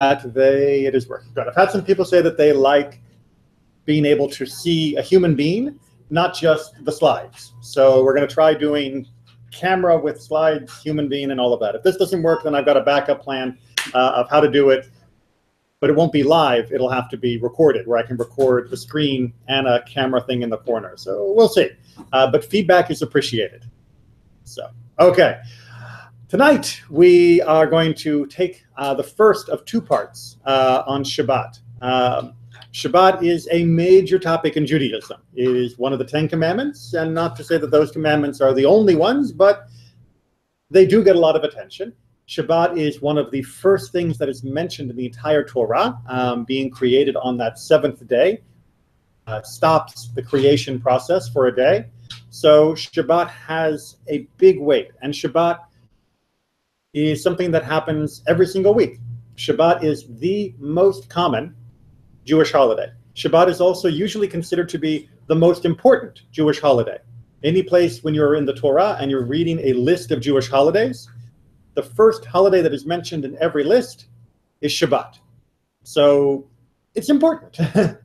it is working. Good. I've had some people say that they like being able to see a human being, not just the slides. So we're going to try doing camera with slides, human being, and all of that. If this doesn't work, then I've got a backup plan of how to do it. But it won't be live. It'll have to be recorded, where I can record the screen and a camera thing in the corner. So we'll see. But feedback is appreciated. So, okay. Tonight, we are going to take the first of two parts on Shabbat. Shabbat is a major topic in Judaism. It is one of the 10 commandments, and not to say that those commandments are the only ones, but they do get a lot of attention. Shabbat is one of the first things that is mentioned in the entire Torah, being created on that seventh day. Stops the creation process for a day. So Shabbat has a big weight, and Shabbat is something that happens every single week. Shabbat is the most common Jewish holiday. Shabbat is also usually considered to be the most important Jewish holiday. Any place when you're in the Torah and you're reading a list of Jewish holidays, the first holiday that is mentioned in every list is Shabbat. So it's important. There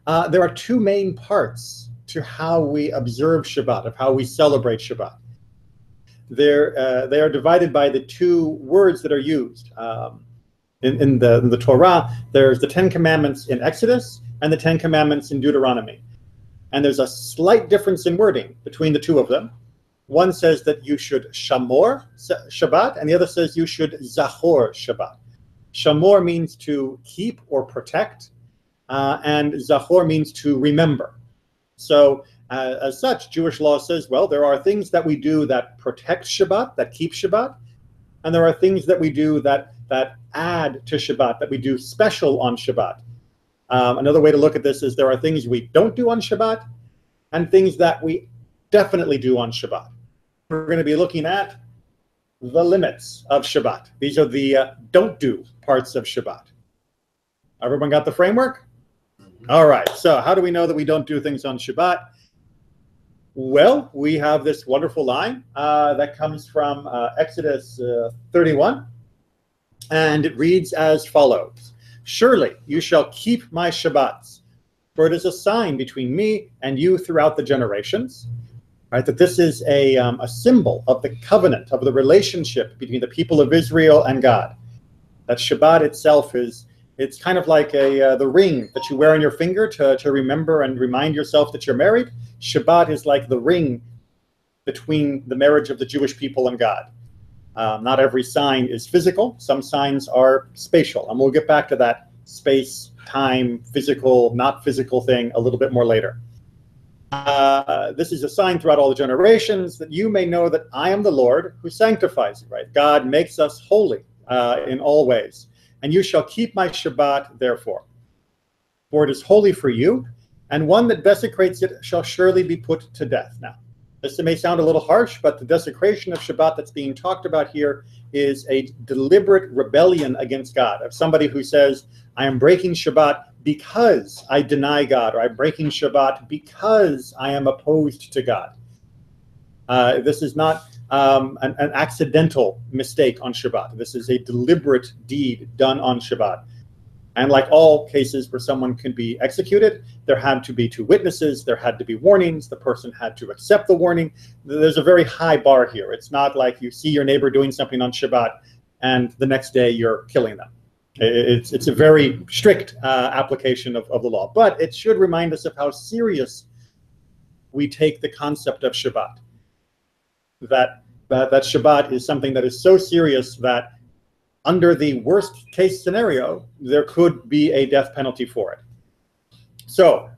are two main parts to how we observe Shabbat, of how we celebrate Shabbat. They are divided by the two words that are used. In the Torah, there's the 10 commandments in Exodus and the 10 commandments in Deuteronomy. And there's a slight difference in wording between the two of them. One says that you should shamor Shabbat, and the other says you should zachor Shabbat. Shamor means to keep or protect, and zachor means to remember. So as such, Jewish law says, well, there are things that we do that protect Shabbat, that keep Shabbat, and there are things that we do that add to Shabbat, that we do special on Shabbat. Another way to look at this is there are things we don't do on Shabbat and things that we definitely do on Shabbat. We're going to be looking at the limits of Shabbat. These are the don't do parts of Shabbat. Everyone got the framework? All right, so how do we know that we don't do things on Shabbat? Well, we have this wonderful line that comes from Exodus 31, and it reads as follows. Surely you shall keep my Shabbats, for it is a sign between me and you throughout the generations. Right, that this is a symbol of the covenant, of the relationship between the people of Israel and God. That Shabbat itself it's kind of like the ring that you wear on your finger to remember and remind yourself that you're married. Shabbat is like the ring between the marriage of the Jewish people and God. Not every sign is physical. Some signs are spatial. And we'll get back to that space, time, physical, not physical thing a little bit more later. This is a sign throughout all the generations that you may know that I am the Lord who sanctifies you, right? God makes us holy in all ways. And you shall keep my Shabbat, therefore. For it is holy for you, and one that desecrates it shall surely be put to death. Now, this may sound a little harsh, but the desecration of Shabbat that's being talked about here is a deliberate rebellion against God, of somebody who says, I am breaking Shabbat because I deny God, or I'm breaking Shabbat because I am opposed to God. This is not an accidental mistake on Shabbat. This is a deliberate deed done on Shabbat. And like all cases where someone can be executed, there had to be two witnesses, there had to be warnings, the person had to accept the warning. There's a very high bar here. It's not like you see your neighbor doing something on Shabbat and the next day you're killing them. It's a very strict application of the law. But it should remind us of how serious we take the concept of Shabbat. That Shabbat is something that is so serious that under the worst case scenario, there could be a death penalty for it. So,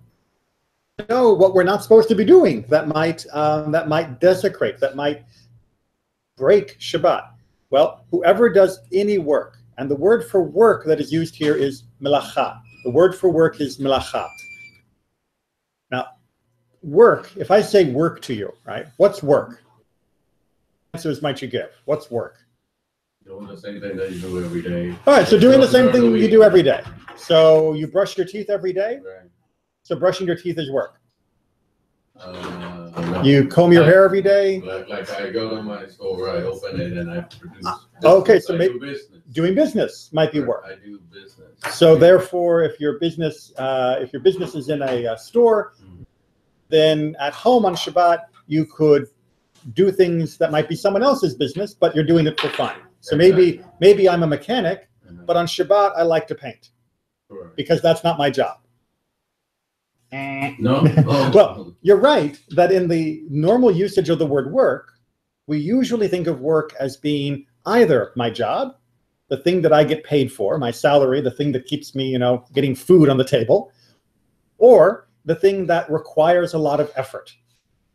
you know what we're not supposed to be doing that might desecrate, that might break Shabbat. Well, whoever does any work, and the word for work that is used here is melacha. The word for work is melacha. Now, work, if I say work to you, right? What's work? Answers might you give? What's work? Doing the same thing that you do every day. All right, so doing the same thing you do every day. So you brush your teeth every day? Right. So brushing your teeth is work. Well, You comb your hair every day? Like I go to my store, I open it, and I produce. Okay, so maybe business. Doing business might be work. I do business. So therefore, if your business is in a store, then at home on Shabbat you could do things that might be someone else's business, but you're doing it for fun. So maybe I'm a mechanic, but on Shabbat I like to paint because that's not my job. No. Oh. Well, you're right that in the normal usage of the word work, we usually think of work as being either my job, the thing that I get paid for, my salary, the thing that keeps me, getting food on the table, or the thing that requires a lot of effort.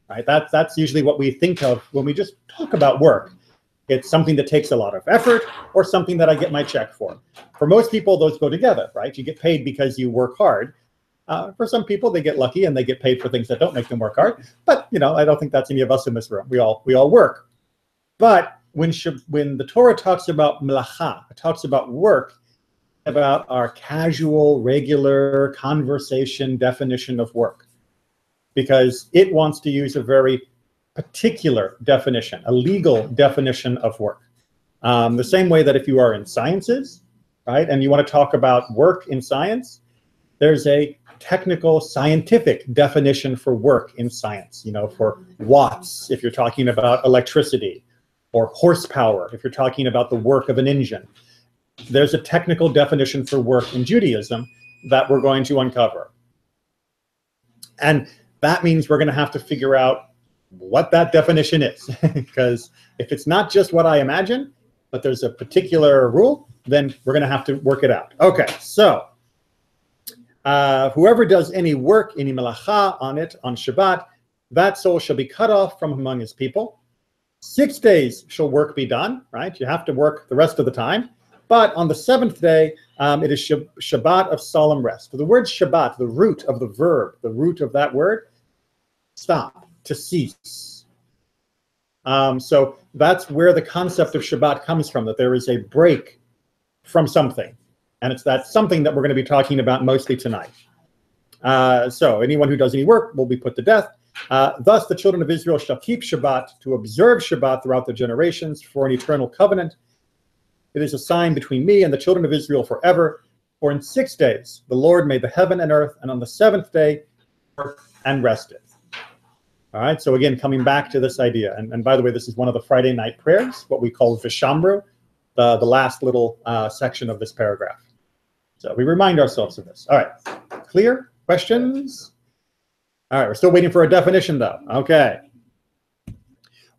Right? That's usually what we think of when we just talk about work. It's something that takes a lot of effort or something that I get my check for. For most people, those go together, right? You get paid because you work hard. For some people, they get lucky and they get paid for things that don't make them work hard. But, I don't think that's any of us in this room. We all work. But when the Torah talks about melacha, it talks about work, about our casual, regular conversation definition of work. Because it wants to use a very particular definition, a legal definition of work. The same way that if you are in sciences, right, and you want to talk about work in science, there's a technical scientific definition for work in science, for watts, if you're talking about electricity, or horsepower, if you're talking about the work of an engine. There's a technical definition for work in Judaism that we're going to uncover. And that means we're going to have to figure out what that definition is. Because if it's not just what I imagine, but there's a particular rule, then we're going to have to work it out. Okay, so whoever does any work, any melacha on Shabbat, that soul shall be cut off from among his people. 6 days shall work be done, right? You have to work the rest of the time. But on the seventh day, it is Shabbat of solemn rest. The word Shabbat, the root of the verb, the root of that word, stop, to cease. So that's where the concept of Shabbat comes from, that there is a break from something. And it's that something that we're going to be talking about mostly tonight. So anyone who does any work will be put to death. Thus the children of Israel shall keep Shabbat, to observe Shabbat throughout the generations for an eternal covenant. It is a sign between me and the children of Israel forever. For in 6 days the Lord made the heaven and earth, and on the seventh day worked and rested. All right, so again, coming back to this idea. And by the way, this is one of the Friday night prayers, what we call Vishamru, the last little section of this paragraph. So we remind ourselves of this. All right, clear? Questions? All right, we're still waiting for a definition, though. Okay.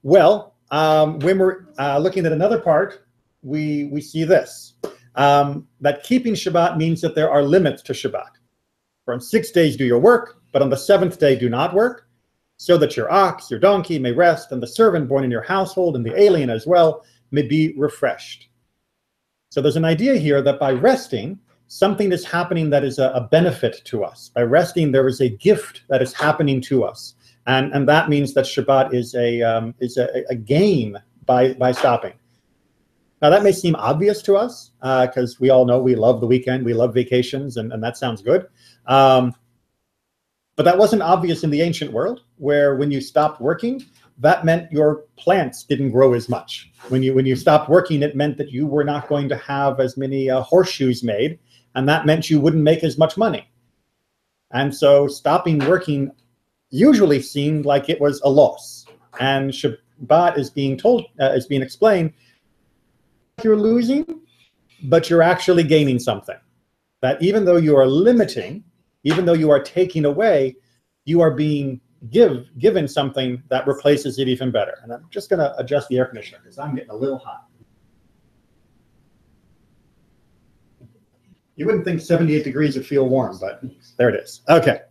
Well, when we're looking at another part, we see this, that keeping Shabbat means that there are limits to Shabbat. For on 6 days do your work, but on the seventh day do not work, so that your ox, your donkey may rest, and the servant born in your household, and the alien as well, may be refreshed. So there's an idea here that by resting, something is happening that is a benefit to us. By resting, there is a gift that is happening to us. And that means that Shabbat is a gain by stopping. Now, that may seem obvious to us, because we all know we love the weekend, we love vacations, and that sounds good. But that wasn't obvious in the ancient world, where when you stopped working, that meant your plants didn't grow as much. When you stopped working, it meant that you were not going to have as many horseshoes made, and that meant you wouldn't make as much money. And so stopping working usually seemed like it was a loss. And Shabbat is being explained, you're losing, but you're actually gaining something. That even though you are limiting, even though you are taking away, you are being given something that replaces it even better. And I'm just going to adjust the air conditioner because I'm getting a little hot. You wouldn't think 78 degrees would feel warm, but there it is. Okay.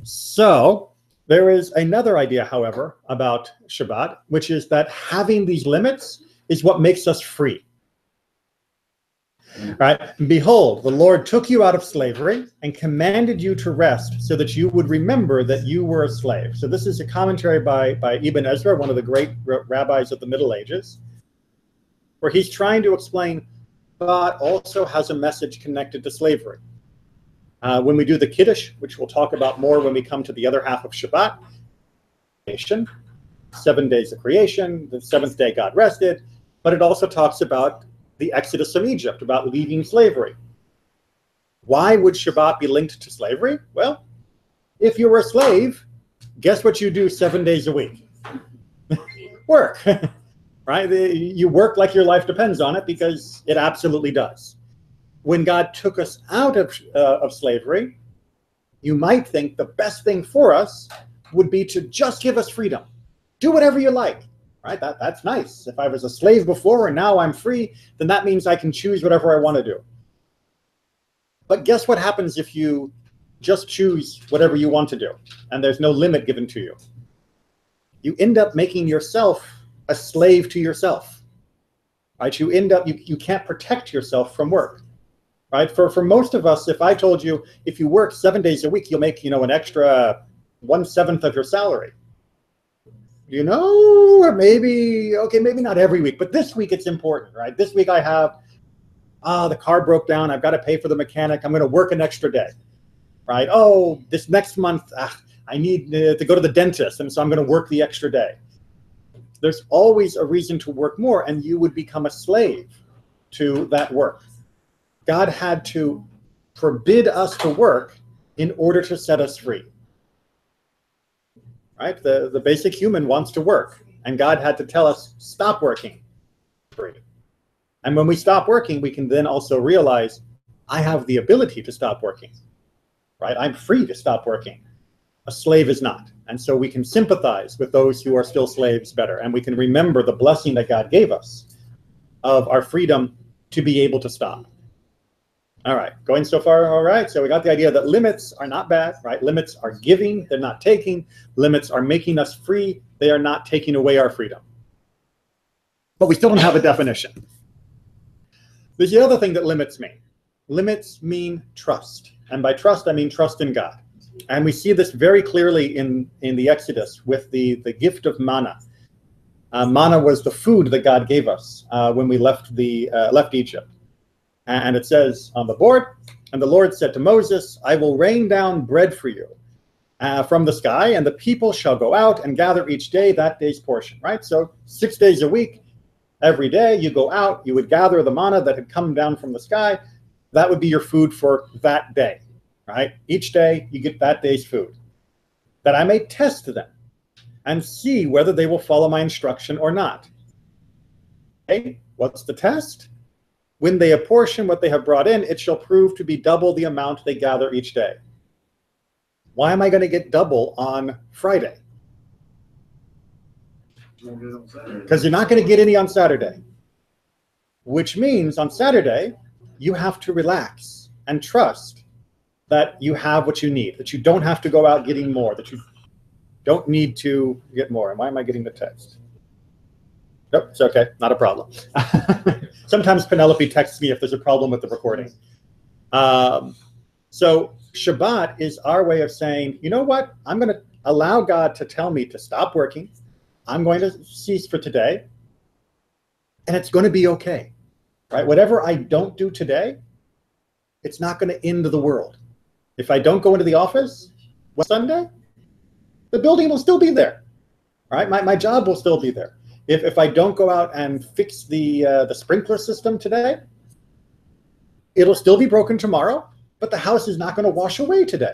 So there is another idea, however, about Shabbat, which is that having these limits is what makes us free. Right? Behold, the Lord took you out of slavery and commanded you to rest so that you would remember that you were a slave. So this is a commentary by Ibn Ezra, one of the great rabbis of the Middle Ages, where he's trying to explain God also has a message connected to slavery. When we do the Kiddush, which we'll talk about more when we come to the other half of Shabbat, creation, 7 days of creation, the seventh day God rested, but it also talks about the exodus from Egypt, about leaving slavery. Why would Shabbat be linked to slavery? Well, if you were a slave, guess what you do 7 days a week? Work, right? You work like your life depends on it, because it absolutely does. When God took us out of slavery, you might think the best thing for us would be to just give us freedom. Do whatever you like, right? That's nice. If I was a slave before and now I'm free, then that means I can choose whatever I want to do. But guess what happens if you just choose whatever you want to do and there's no limit given to you? You end up making yourself a slave to yourself, right? You end up, you can't protect yourself from work, right? For most of us, if I told you, if you work 7 days a week, you'll make, an extra 1/7 of your salary. Or maybe, okay, maybe not every week, but this week it's important, right? This week I have, the car broke down, I've got to pay for the mechanic, I'm going to work an extra day, right? Oh, this next month, I need to go to the dentist, and so I'm going to work the extra day. There's always a reason to work more, and you would become a slave to that work. God had to forbid us to work in order to set us free. Right? The basic human wants to work, and God had to tell us, stop working. Free. And when we stop working, we can then also realize, I have the ability to stop working. Right? I'm free to stop working. A slave is not. And so we can sympathize with those who are still slaves better, and we can remember the blessing that God gave us of our freedom to be able to stop. All right, going so far, all right. So we got the idea that limits are not bad, right? Limits are giving, they're not taking. Limits are making us free, they are not taking away our freedom. But we still don't have a definition. There's the other thing that limits mean. Limits mean trust. And by trust, I mean trust in God. And we see this very clearly in the Exodus with the gift of manna. Manna was the food that God gave us when we left Egypt. And it says on the board, and the Lord said to Moses, I will rain down bread for you from the sky, and the people shall go out and gather each day that day's portion, right? So 6 days a week, every day you go out, you would gather the manna that had come down from the sky. That would be your food for that day, right? Each day you get that day's food, that I may test them and see whether they will follow my instruction or not. Okay, what's the test? When they apportion what they have brought in, it shall prove to be double the amount they gather each day. Why am I going to get double on Friday? Because you're not going to get any on Saturday. Which means on Saturday, you have to relax and trust that you have what you need, that you don't have to go out getting more, that you don't need to get more. And why am I getting the text? Nope, it's okay, not a problem. Sometimes Penelope texts me if there's a problem with the recording. So Shabbat is our way of saying, you know what? I'm going to allow God to tell me to stop working. I'm going to cease for today. And it's going to be okay, right? Whatever I don't do today, it's not going to end the world. If I don't go into the office Sunday, the building will still be there, right? My job will still be there. If I don't go out and fix the sprinkler system today, it'll still be broken tomorrow, but the house is not going to wash away today,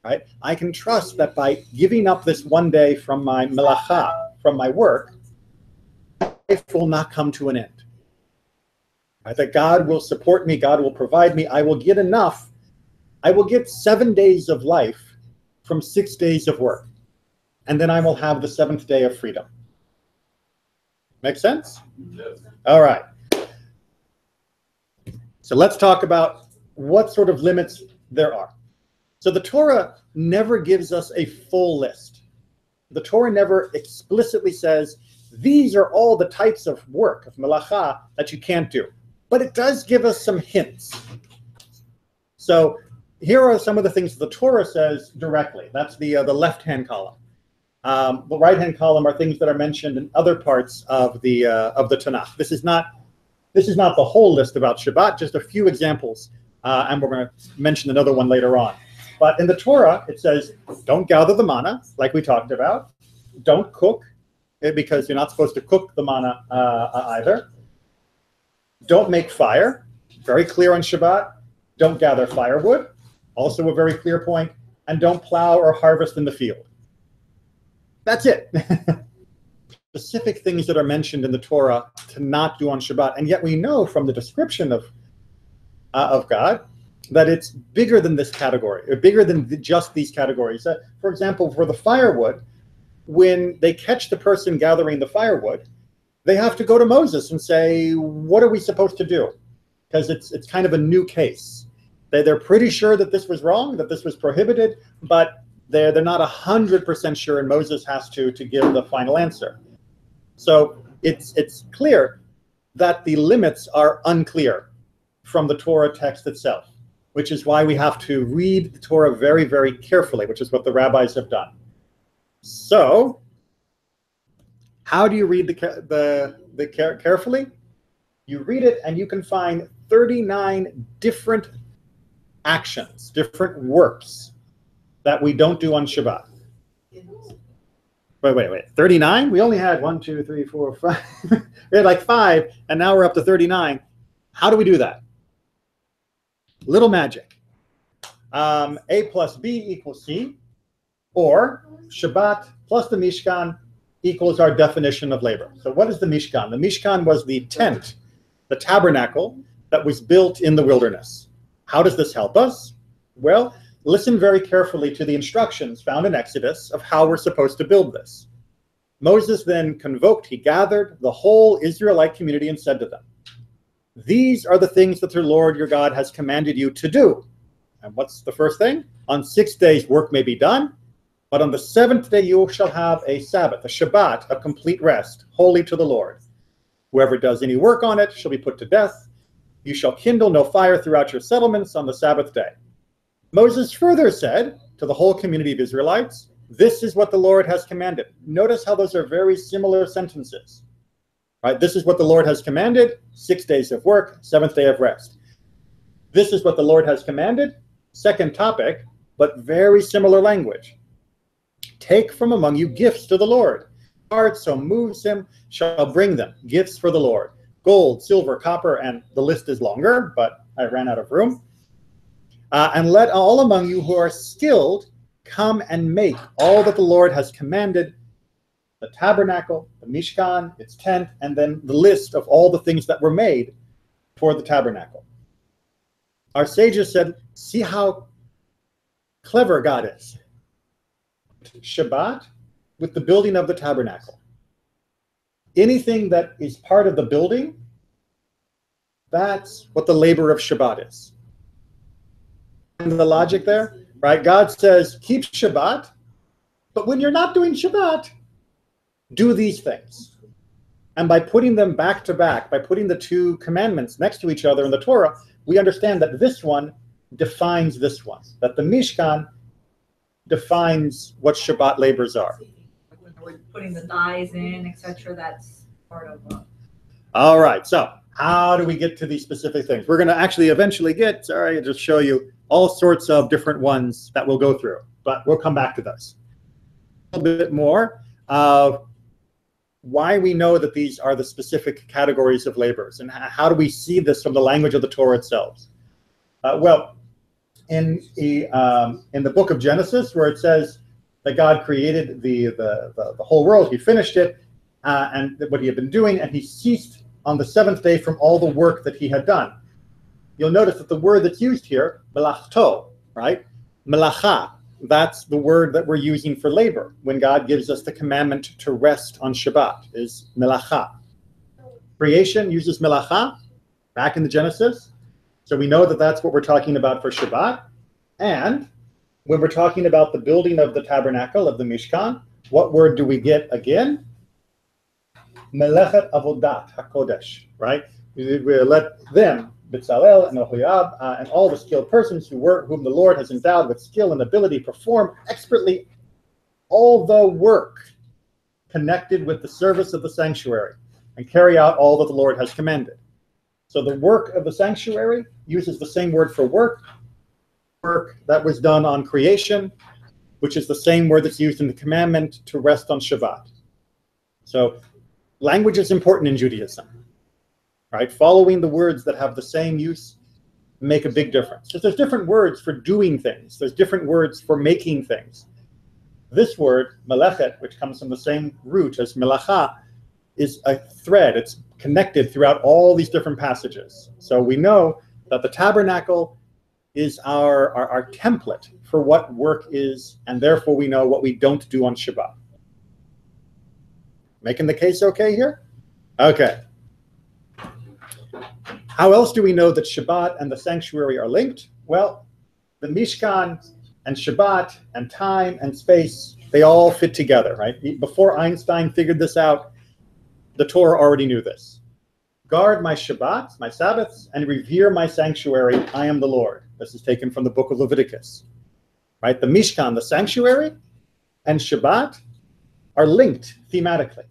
right? I can trust that by giving up this one day from my melacha, from my work, life will not come to an end. Right? That God will support me, God will provide me, I will get enough. I will get 7 days of life from 6 days of work, and then I will have the 7th day of freedom. Make sense? Yes. All right. So let's talk about what sort of limits there are. So the Torah never gives us a full list. The Torah never explicitly says, these are all the types of work, of melacha, that you can't do. But it does give us some hints. So here are some of the things the Torah says directly. That's the left-hand column. The right-hand column are things that are mentioned in other parts of the Tanakh. This is not the whole list about Shabbat, just a few examples, and we're going to mention another one later on. But in the Torah, it says, don't gather the manna, like we talked about. don't cook, because you're not supposed to cook the manna either. Don't make fire, very clear on Shabbat. Don't gather firewood, also a very clear point. And don't plow or harvest in the field. That's it. Specific things that are mentioned in the Torah to not do on Shabbat. And yet we know from the description of God that it's bigger than this category, or bigger than just these categories. For example, for the firewood, when they catch the person gathering the firewood, they have to go to Moses and say, what are we supposed to do? Because it's kind of a new case. They're pretty sure that this was wrong, that this was prohibited, but they're not 100% sure, and Moses has to give the final answer. So it's clear that the limits are unclear from the Torah text itself, which is why we have to read the Torah very, very carefully, which is what the rabbis have done. So, how do you read the carefully? You read it and you can find 39 different actions, different works that we don't do on Shabbat. Wait. 39? We only had 1, 2, 3, 4, 5. We had like 5, and now we're up to 39. How do we do that? Little magic. A plus B equals C, or Shabbat plus the Mishkan equals our definition of labor. So what is the Mishkan? The Mishkan was the tent, the tabernacle that was built in the wilderness. How does this help us? Well, listen very carefully to the instructions found in Exodus of how we're supposed to build this. Moses then he gathered the whole Israelite community and said to them, these are the things that the Lord your God has commanded you to do. And what's the first thing? On 6 days work may be done, but on the 7th day you shall have a Sabbath, a Shabbat, a complete rest, holy to the Lord. Whoever does any work on it shall be put to death. You shall kindle no fire throughout your settlements on the Sabbath day. Moses further said to the whole community of Israelites, this is what the Lord has commanded. Notice how those are very similar sentences. Right? This is what the Lord has commanded, 6 days of work, 7th day of rest. This is what the Lord has commanded, second topic, but very similar language. Take from among you gifts to the Lord. Heart so moves him shall bring them, gifts for the Lord. Gold, silver, copper, and the list is longer, but I ran out of room. And let all among you who are skilled come and make all that the Lord has commanded, the tabernacle, the Mishkan, its tent, and then the list of all the things that were made for the tabernacle. Our sages said, see how clever God is. Shabbat with the building of the tabernacle. Anything that is part of the building, that's what the labor of Shabbat is. And the logic there, right? God says, keep Shabbat, but when you're not doing Shabbat, do these things. And by putting them back to back, by putting the two commandments next to each other in the Torah, we understand that this one defines this one, that the Mishkan defines what Shabbat labors are. When we're putting the dyes in, etc., that's part of All right, so how do we get to these specific things? We're going to actually eventually get, sorry, I'll just show you all sorts of different ones that we'll go through, but we'll come back to those. A little bit more of why we know that these are the specific categories of labors, and how do we see this from the language of the Torah itself? Well, in the book of Genesis, where it says that God created the whole world, he finished it, and what he had been doing, and he ceased on the 7th day from all the work that he had done. You'll notice that the word that's used here, melachto, right? Melacha, that's the word that we're using for labor when God gives us the commandment to rest on Shabbat, is melacha. Creation uses melacha back in the Genesis. So we know that that's what we're talking about for Shabbat. And when we're talking about the building of the tabernacle, of the Mishkan, what word do we get again? Melechet avodat hakodesh, right? We let them, Bezalel and Oholiab, and all the skilled persons whom the Lord has endowed with skill and ability, perform expertly all the work connected with the service of the sanctuary and carry out all that the Lord has commanded. So the work of the sanctuary uses the same word for work that was done on creation, which is the same word that's used in the commandment to rest on Shabbat. So language is important in Judaism, right? Following the words that have the same use make a big difference. Because there's different words for doing things. There's different words for making things. This word, melechet, which comes from the same root as melacha, is a thread. It's connected throughout all these different passages. So we know that the tabernacle is our template for what work is, and therefore we know what we don't do on Shabbat. Making the case okay here? Okay. How else do we know that Shabbat and the sanctuary are linked? Well, the Mishkan and Shabbat and time and space, they all fit together, right? Before Einstein figured this out, the Torah already knew this. Guard my Shabbats, my Sabbaths, and revere my sanctuary. I am the Lord. This is taken from the book of Leviticus, right? The Mishkan, the sanctuary, and Shabbat are linked thematically.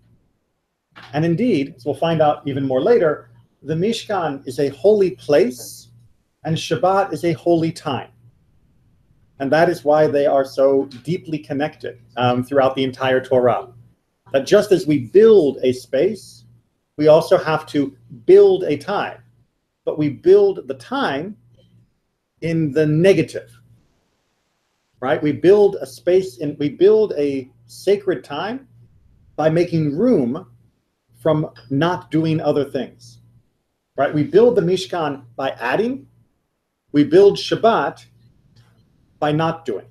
And indeed, as we'll find out even more later, the Mishkan is a holy place, and Shabbat is a holy time. And that is why they are so deeply connected throughout the entire Torah. That just as we build a space, we also have to build a time. But we build the time in the negative, right? We build a space, and we build a sacred time by making room from not doing other things, right? We build the Mishkan by adding. We build Shabbat by not doing.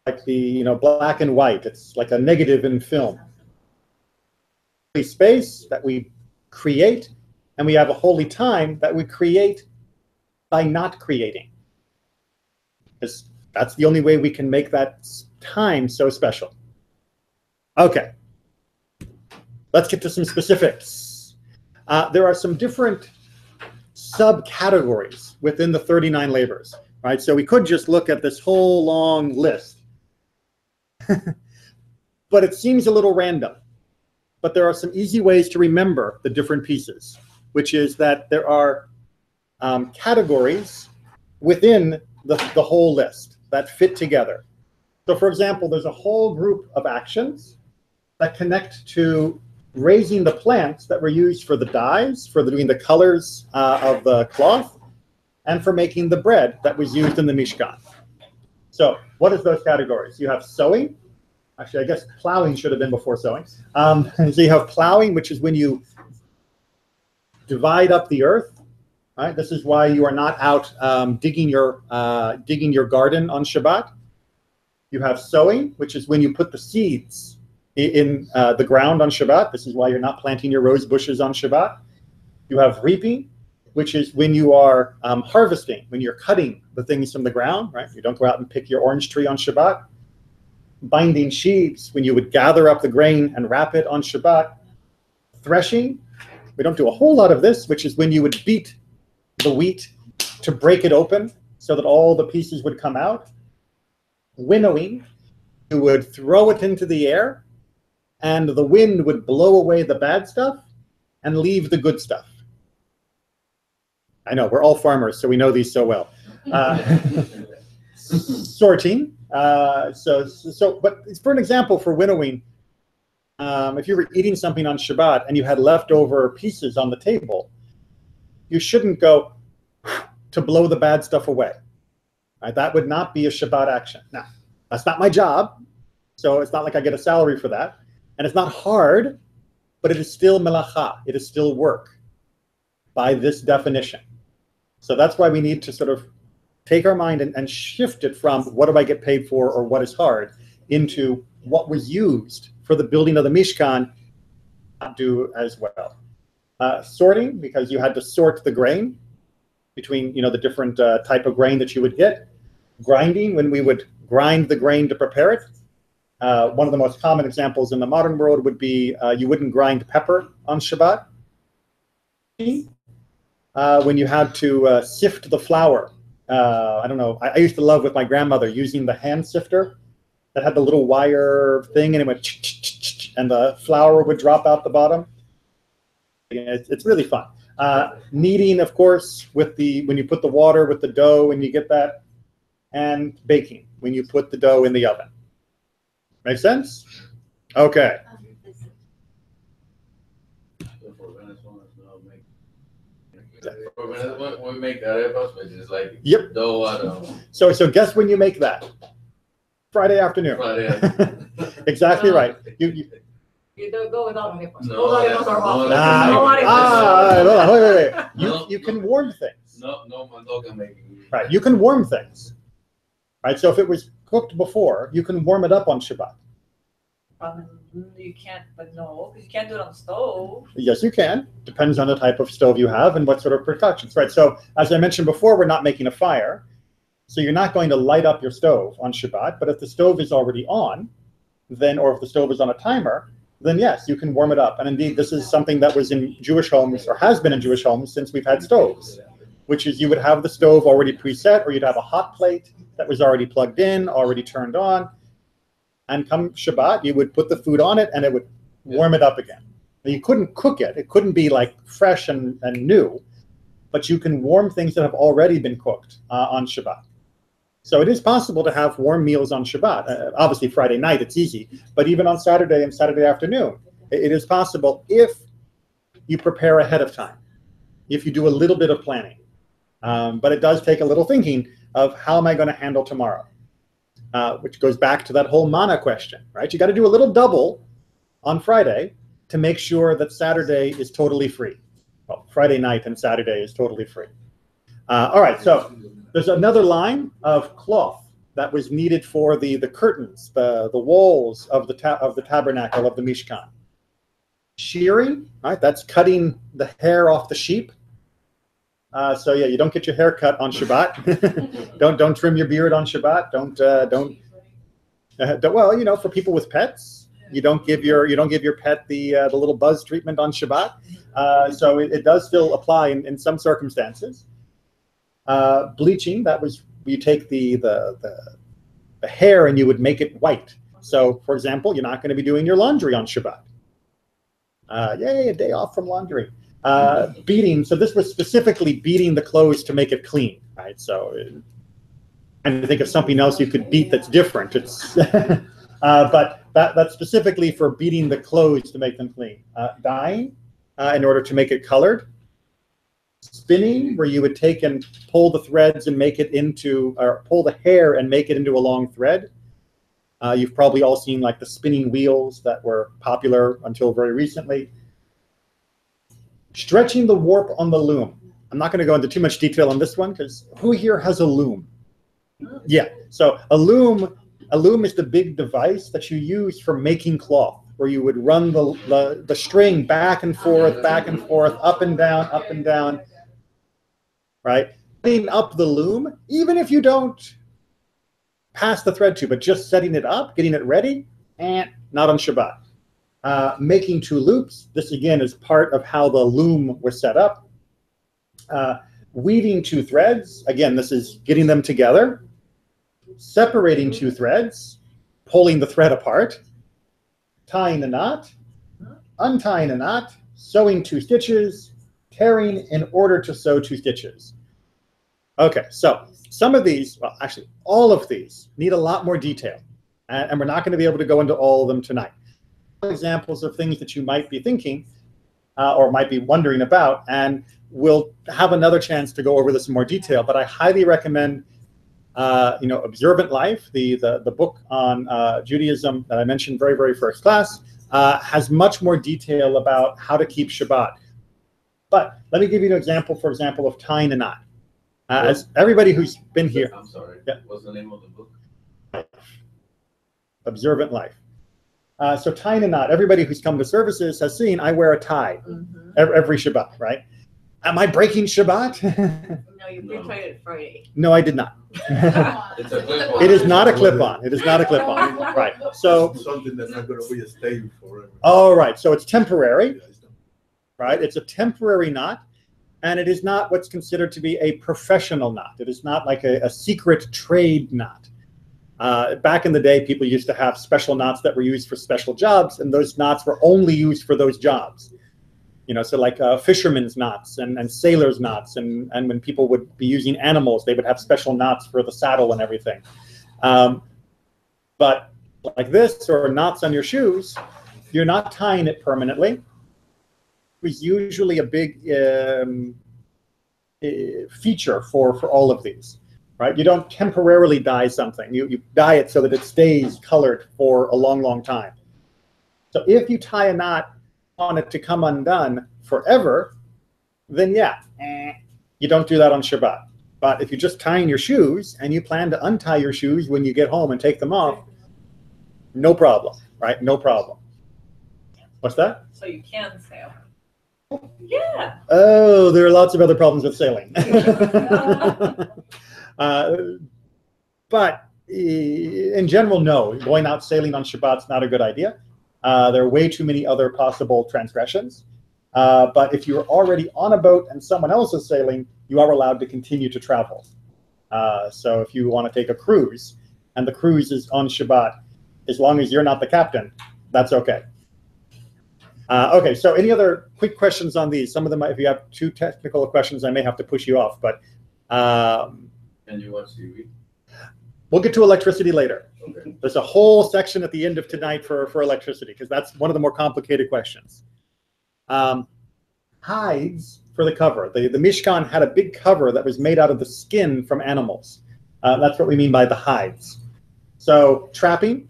Like the black and white. It's like a negative in film. A space that we create, and we have a holy time that we create by not creating. Because that's the only way we can make that time so special. Okay. Let's get to some specifics. There are some different subcategories within the 39 labors, right? So we could just look at this whole long list. But it seems a little random. But there are some easy ways to remember the different pieces, which is that there are categories within the whole list that fit together. So for example, there's a whole group of actions that connect to raising the plants that were used for the dyes, for doing the colors of the cloth, and for making the bread that was used in the Mishkan. So what is those categories? You have sowing. Actually, I guess plowing should have been before sowing. So you have plowing, which is when you divide up the earth. Right? This is why you are not out digging your garden on Shabbat. You have sowing, which is when you put the seeds in the ground on Shabbat. This is why you're not planting your rose bushes on Shabbat. You have reaping, which is when you are harvesting, when you're cutting the things from the ground. Right? You don't go out and pick your orange tree on Shabbat. Binding sheaves, when you would gather up the grain and wrap it on Shabbat. Threshing, we don't do a whole lot of this, which is when you would beat the wheat to break it open so that all the pieces would come out. Winnowing, you would throw it into the air, and the wind would blow away the bad stuff and leave the good stuff. I know, we're all farmers, so we know these so well. Sorting. But for an example, for winnowing, if you were eating something on Shabbat and you had leftover pieces on the table, you shouldn't go to blow the bad stuff away. Right? That would not be a Shabbat action. Now, that's not my job, so it's not like I get a salary for that. And it's not hard, but it is still melacha. It is still work by this definition. So that's why we need to sort of take our mind and shift it from what do I get paid for or what is hard into what was used for the building of the Mishkan, do as well. Sorting, because you had to sort the grain between the different type of grain that you would get. Grinding, when we would grind the grain to prepare it. One of the most common examples in the modern world would be you wouldn't grind pepper on Shabbat. When you had to sift the flour. I don't know. I used to love with my grandmother using the hand sifter that had the little wire thing, and it went and the flour would drop out the bottom. It's really fun. Kneading, of course, with when you put the water with the dough and you get that, and baking when you put the dough in the oven. Make sense? Okay. We make arepas, which is like Yep. dough. So guess when you make that? Friday afternoon. Friday. Exactly right. You don't go without arepas. No, Those arepas are hot. Wait. You can warm things. No, mandoca making. Right. You can warm things. Right. So if it was cooked before, you can warm it up on Shabbat. You can't, but no, you can't do it on the stove. Yes, you can. Depends on the type of stove you have and what sort of precautions. Right. So as I mentioned before, we're not making a fire. So you're not going to light up your stove on Shabbat. But if the stove is already on, then, or if the stove is on a timer, then yes, you can warm it up. And indeed, this is something that was in Jewish homes, or has been in Jewish homes since we've had stoves, which is you would have the stove already preset, or you'd have a hot plate that was already plugged in, already turned on. And come Shabbat, you would put the food on it and it would warm it up again. Now, you couldn't cook it. It couldn't be like fresh and new, but you can warm things that have already been cooked on Shabbat. So it is possible to have warm meals on Shabbat. Obviously, Friday night, it's easy. But even on Saturday and Saturday afternoon, it is possible if you prepare ahead of time, if you do a little bit of planning. But it does take a little thinking of how am I going to handle tomorrow? Which goes back to that whole mana question, right? You got to do a little double on Friday to make sure that Saturday is totally free. Well, Friday night and Saturday is totally free. All right, so there's another line of cloth that was needed for the curtains, the walls of the tabernacle of the Mishkan. Shearing, right? That's cutting the hair off the sheep. So yeah, you don't get your hair cut on Shabbat. don't trim your beard on Shabbat. Well, you know, for people with pets, you don't give your pet the little buzz treatment on Shabbat. So it does still apply in some circumstances. Bleaching, that was you take the hair and you would make it white. So, for example, you're not going to be doing your laundry on Shabbat. Yay, a day off from laundry. Beating, so this was specifically beating the clothes to make it clean, right? So, and to think of something else you could beat that's different. It's, but that's specifically for beating the clothes to make them clean. Dyeing, in order to make it colored. Spinning, where you would take and pull the threads and make it into, or pull the hair and make it into a long thread. You've probably all seen like the spinning wheels that were popular until very recently. Stretching the warp on the loom. I'm not going to go into too much detail on this one because who here has a loom? Yeah, so a loom is the big device that you use for making cloth, where you would run the string back and forth, up and down, right? Setting up the loom, even if you don't pass the thread to, but just setting it up, getting it ready, not on Shabbat. Making two loops, this again is part of how the loom was set up. Weaving two threads, again, this is getting them together. Separating two threads, pulling the thread apart. Tying a knot, untying a knot, sewing two stitches, tearing in order to sew two stitches. Okay, so some of these, well, actually all of these need a lot more detail, and we're not going to be able to go into all of them tonight. Examples of things that you might be thinking or might be wondering about, and we'll have another chance to go over this in more detail, but I highly recommend Observant Life, the book on Judaism that I mentioned very, very first class, has much more detail about how to keep Shabbat. But let me give you an example, for example, of tying a knot. As everybody who's been here. I'm sorry. Yeah. What's the name of the book? Observant Life. So tying a knot, everybody who's come to services has seen I wear a tie every Shabbat, right? Am I breaking Shabbat? No, you tied it Friday. No, I did not. It's a clip-on. It is not a clip-on. It is not a clip-on. Right. So something that's not going to be stable forever. Oh, right. So it's temporary, right? It's a temporary knot, and it is not what's considered to be a professional knot. It is not like a secret trade knot. Back in the day, people used to have special knots that were used for special jobs, and those knots were only used for those jobs. You know, so like fishermen's knots and sailors' knots, and when people would be using animals, they would have special knots for the saddle and everything. But like this, or knots on your shoes, you're not tying it permanently. It was usually a big feature for all of these, right? You don't temporarily dye something. You dye it so that it stays colored for a long, long time. So if you tie a knot on it to come undone forever, then yeah, you don't do that on Shabbat. But if you're just tying your shoes and you plan to untie your shoes when you get home and take them off, no problem, right? No problem. What's that? So you can sail. Yeah. Oh, there are lots of other problems with sailing. But in general, no. Going out sailing on Shabbat is not a good idea. There are way too many other possible transgressions. But if you're already on a boat and someone else is sailing, you are allowed to continue to travel. So if you want to take a cruise and the cruise is on Shabbat, as long as you're not the captain, that's okay. Okay, so any other quick questions on these? Some of them, if you have too technical questions, I may have to push you off. But Can you watch TV? we'll get to electricity later. Okay. There's a whole section at the end of tonight for electricity, because that's one of the more complicated questions. Hides for the cover. The Mishkan had a big cover that was made out of the skin from animals. That's what we mean by the hides. So trapping.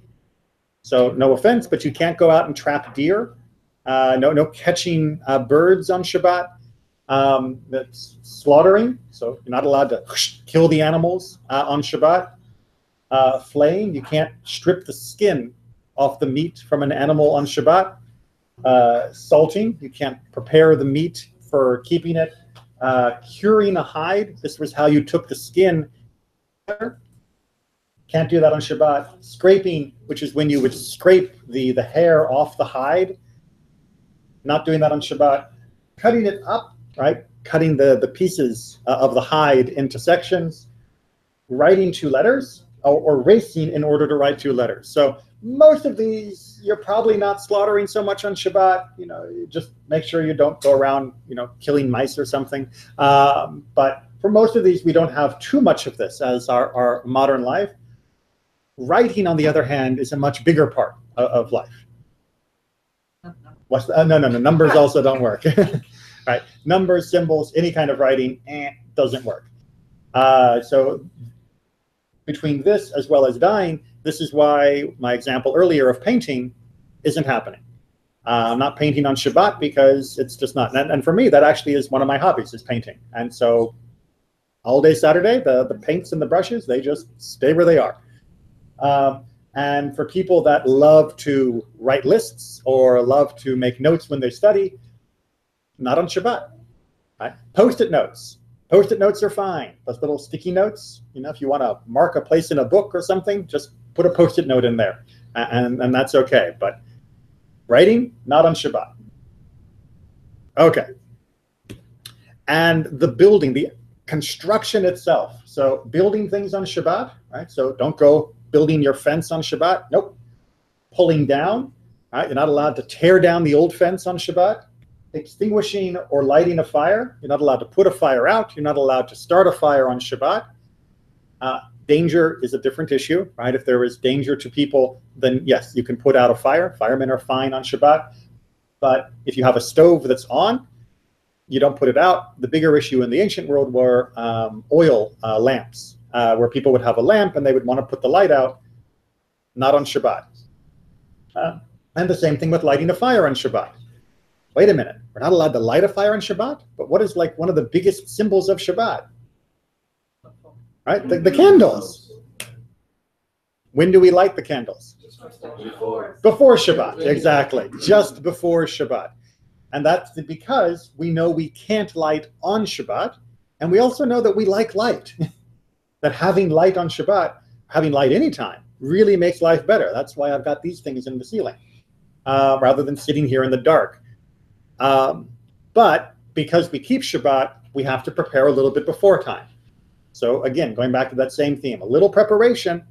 So no offense, but you can't go out and trap deer. No catching birds on Shabbat. That's slaughtering. So you're not allowed to kill the animals on Shabbat. Flaying. You can't strip the skin off the meat from an animal on Shabbat. Salting. You can't prepare the meat for keeping it. Curing a hide. This was how you took the skin. Can't do that on Shabbat. Scraping, which is when you would scrape the hair off the hide. Not doing that on Shabbat. Cutting it up, right? Cutting the pieces of the hide into sections. Writing 2 letters, or racing in order to write 2 letters. So most of these, you're probably not slaughtering so much on Shabbat. You know, just make sure you don't go around, you know, killing mice or something. But for most of these, we don't have too much of this as our modern life. Writing, on the other hand, is a much bigger part of life. What's the, no, numbers also don't work. Right, numbers, symbols, any kind of writing doesn't work. So between this as well as dyeing, this is why my example earlier of painting isn't happening. I'm not painting on Shabbat because it's just not. And for me, that actually is one of my hobbies, is painting. And so all day Saturday, the paints and the brushes, they just stay where they are. And for people that love to write lists or love to make notes when they study, not on Shabbat. Right? Post-it notes. Post-it notes are fine. Those little sticky notes, you know, if you want to mark a place in a book or something, just put a Post-it note in there, and that's okay. But writing, not on Shabbat. Okay. And the building, the construction itself. So building things on Shabbat, right? So don't go building your fence on Shabbat. Nope. Pulling down, right? You're not allowed to tear down the old fence on Shabbat. Extinguishing or lighting a fire. You're not allowed to put a fire out. You're not allowed to start a fire on Shabbat. Danger is a different issue, right? If there is danger to people, then yes, you can put out a fire. Firemen are fine on Shabbat. But if you have a stove that's on, you don't put it out. The bigger issue in the ancient world were oil lamps, where people would have a lamp and they would want to put the light out, not on Shabbat. And the same thing with lighting a fire on Shabbat. Wait a minute, we're not allowed to light a fire on Shabbat? But what is like one of the biggest symbols of Shabbat? Right, the candles. When do we light the candles? Before Shabbat, exactly, just before Shabbat. And that's because we know we can't light on Shabbat, and we also know that we like light. That having light on Shabbat, having light anytime, really makes life better. That's why I've got these things in the ceiling, rather than sitting here in the dark. But because we keep Shabbat, we have to prepare a little bit before time. So again, going back to that same theme, a little preparation,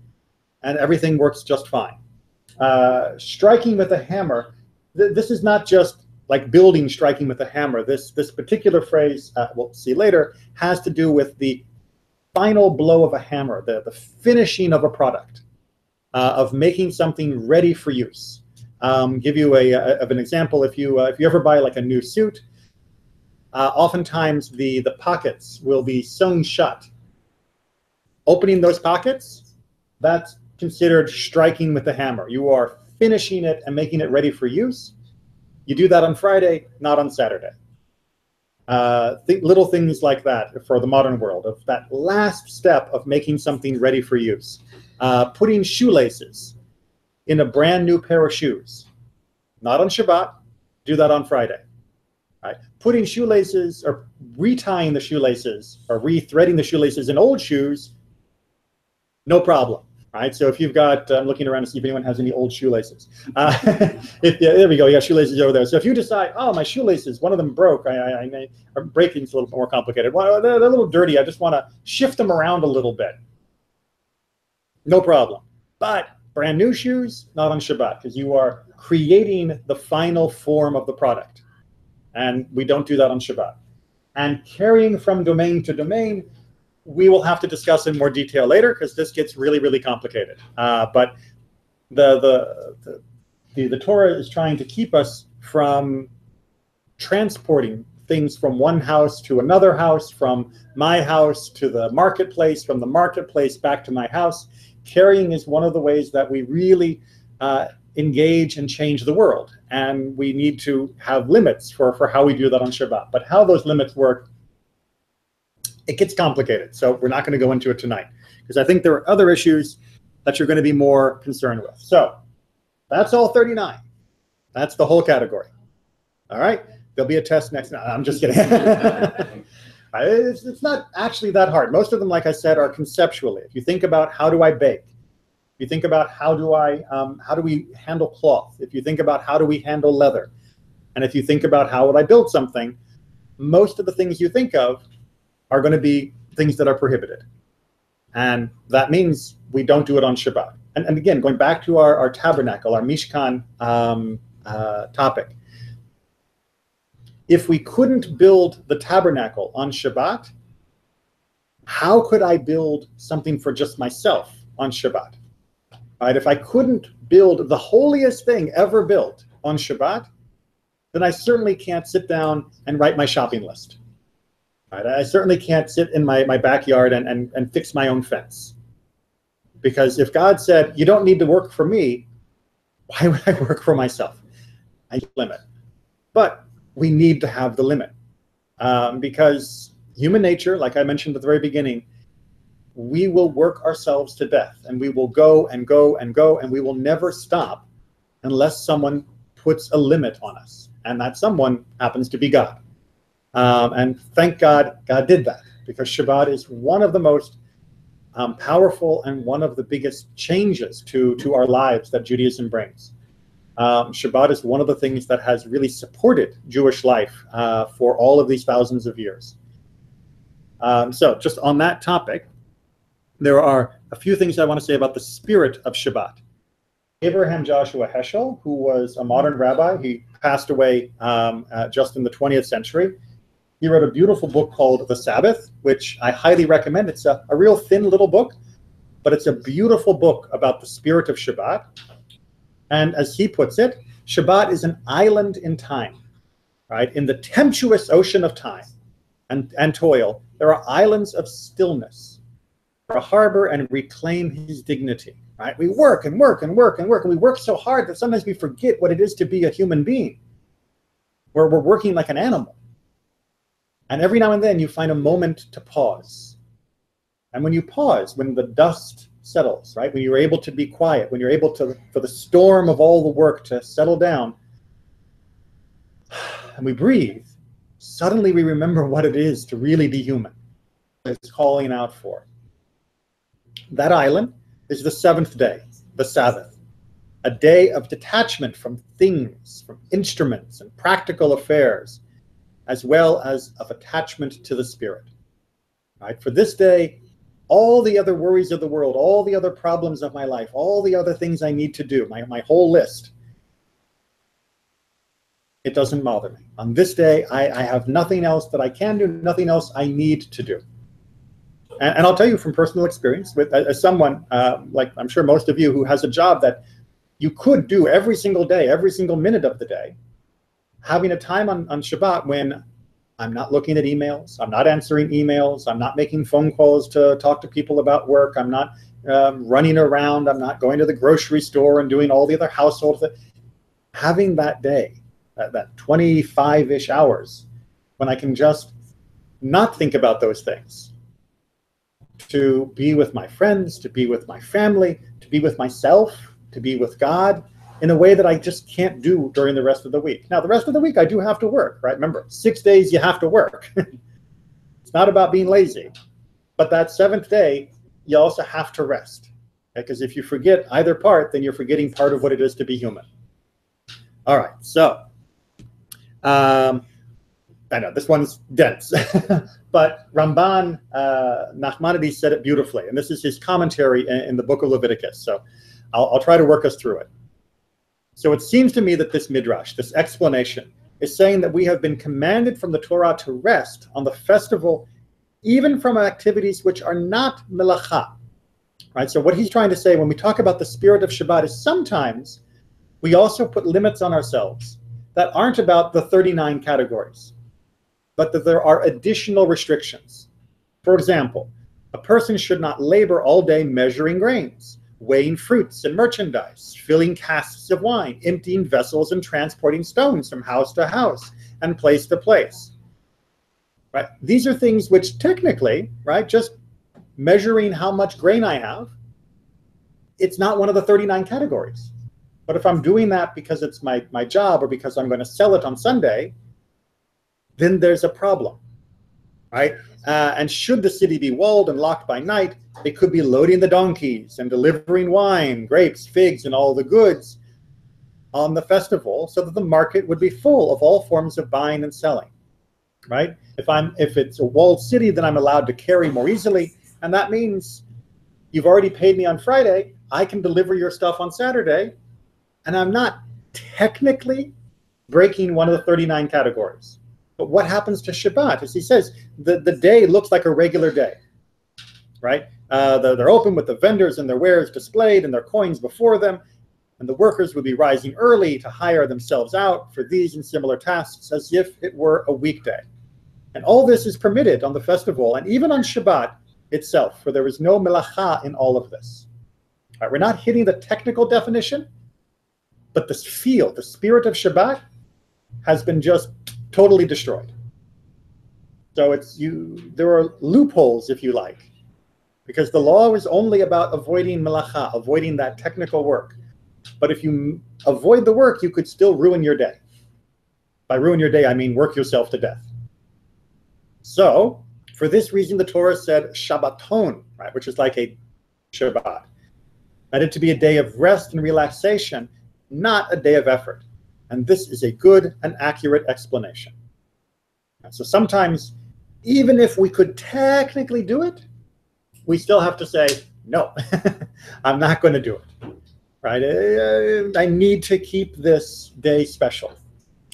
and everything works just fine. Striking with a hammer, this is not just like building, striking with a hammer. This particular phrase, we'll see later, has to do with the final blow of a hammer, the finishing of a product, of making something ready for use. Give you an example. If you ever buy like a new suit, oftentimes the pockets will be sewn shut. Opening those pockets, that's considered striking with a hammer. You are finishing it and making it ready for use. You do that on Friday, not on Saturday. Little things like that for the modern world, of that last step of making something ready for use. Putting shoelaces in a brand new pair of shoes, not on Shabbat, do that on Friday. Right? Putting shoelaces or retying the shoelaces or rethreading the shoelaces in old shoes, no problem. Right, so if you've got, I'm looking around to see if anyone has any old shoelaces. There we go, you got shoelaces over there. So if you decide, oh, my shoelaces, one of them broke, breaking's a little more complicated. Well, they're a little dirty, I just want to shift them around a little bit. No problem. But brand new shoes, not on Shabbat, because you are creating the final form of the product. And we don't do that on Shabbat. And carrying from domain to domain, we will have to discuss in more detail later, because this gets really, really complicated. But the Torah is trying to keep us from transporting things from one house to another house, from my house to the marketplace, from the marketplace back to my house. Carrying is one of the ways that we really engage and change the world. And we need to have limits for how we do that on Shabbat. But how those limits work, it gets complicated, so we're not going to go into it tonight, because I think there are other issues that you're going to be more concerned with. So that's all 39. That's the whole category. All right, there'll be a test next. No, I'm just kidding. It's not actually that hard. Most of them, like I said, are conceptually. If you think about how do I bake, if you think about how do we handle cloth, if you think about how do we handle leather, and if you think about how would I build something, most of the things you think of are going to be things that are prohibited. And that means we don't do it on Shabbat. And again, going back to our tabernacle, our Mishkan topic, if we couldn't build the tabernacle on Shabbat, how could I build something for just myself on Shabbat? Right? If I couldn't build the holiest thing ever built on Shabbat, then I certainly can't sit down and write my shopping list. Right? I certainly can't sit in my backyard and fix my own fence. Because if God said, you don't need to work for me, why would I work for myself? I limit. But we need to have the limit. Because human nature, like I mentioned at the very beginning, we will work ourselves to death. And we will go and go and go, and we will never stop unless someone puts a limit on us. And that someone happens to be God. And thank God, God did that, because Shabbat is one of the most powerful and one of the biggest changes to our lives that Judaism brings. Shabbat is one of the things that has really supported Jewish life for all of these thousands of years. So just on that topic, there are a few things I want to say about the spirit of Shabbat. Abraham Joshua Heschel, who was a modern rabbi, he passed away just in the 20th century. He wrote a beautiful book called The Sabbath, which I highly recommend. It's a real thin little book, but it's a beautiful book about the spirit of Shabbat. And as he puts it, Shabbat is an island in time, right? In the tempestuous ocean of time and toil, there are islands of stillness for a harbor and reclaim his dignity, right? We work and work and work and work, and we work so hard that sometimes we forget what it is to be a human being, where we're working like an animal. And every now and then you find a moment to pause. And when you pause, when the dust settles, right? When you're able to be quiet, when you're able to, for the storm of all the work to settle down, and we breathe, suddenly we remember what it is to really be human. It's calling out for. That island is the seventh day, the Sabbath, a day of detachment from things, from instruments and practical affairs, as well as of attachment to the Spirit. Right? For this day, all the other worries of the world, all the other problems of my life, all the other things I need to do, my whole list, it doesn't bother me. On this day, I have nothing else that I can do, nothing else I need to do. And I'll tell you from personal experience, with as someone, like I'm sure most of you, who has a job that you could do every single day, every single minute of the day, having a time on Shabbat when I'm not looking at emails, I'm not answering emails, I'm not making phone calls to talk to people about work, I'm not running around, I'm not going to the grocery store and doing all the other household things. Having that day, that 25-ish hours, when I can just not think about those things, to be with my friends, to be with my family, to be with myself, to be with God in a way that I just can't do during the rest of the week. Now, the rest of the week I do have to work, right? Remember, 6 days you have to work. It's not about being lazy. But that 7th day, you also have to rest. Because if you forget either part, then you're forgetting part of what it is to be human. All right, so I know this one's dense, but Ramban Nachmanides said it beautifully, and this is his commentary in the book of Leviticus. So I'll try to work us through it. So it seems to me that this midrash, this explanation, is saying that we have been commanded from the Torah to rest on the festival, even from activities which are not melacha. Right? So what he's trying to say when we talk about the spirit of Shabbat is sometimes we also put limits on ourselves that aren't about the 39 categories, but that there are additional restrictions. For example, a person should not labor all day measuring grains, weighing fruits and merchandise, filling casks of wine, emptying vessels, and transporting stones from house to house and place to place. Right? These are things which technically, right, just measuring how much grain I have, it's not one of the 39 categories. But if I'm doing that because it's my job or because I'm going to sell it on Sunday, then there's a problem, right? And should the city be walled and locked by night, they could be loading the donkeys and delivering wine, grapes, figs, and all the goods on the festival so that the market would be full of all forms of buying and selling, right? If it's a walled city, then I'm allowed to carry more easily, and that means you've already paid me on Friday, I can deliver your stuff on Saturday, and I'm not technically breaking one of the 39 categories. But what happens to Shabbat? As he says, the day looks like a regular day, right? They're open with the vendors and their wares displayed and their coins before them, and the workers would be rising early to hire themselves out for these and similar tasks as if it were a weekday. And all this is permitted on the festival and even on Shabbat itself, for there is no melacha in all of this. Right, we're not hitting the technical definition, but the spirit of Shabbat has been just totally destroyed. So there are loopholes, if you like, because the law is only about avoiding melacha, avoiding that technical work. But if you avoid the work, you could still ruin your day. By ruin your day, I mean work yourself to death. So for this reason, the Torah said Shabbaton, right, which is like a Shabbat, that it to be a day of rest and relaxation, not a day of effort. And this is a good and accurate explanation. And so sometimes, even if we could technically do it, we still have to say, no, I'm not going to do it. Right? I need to keep this day special.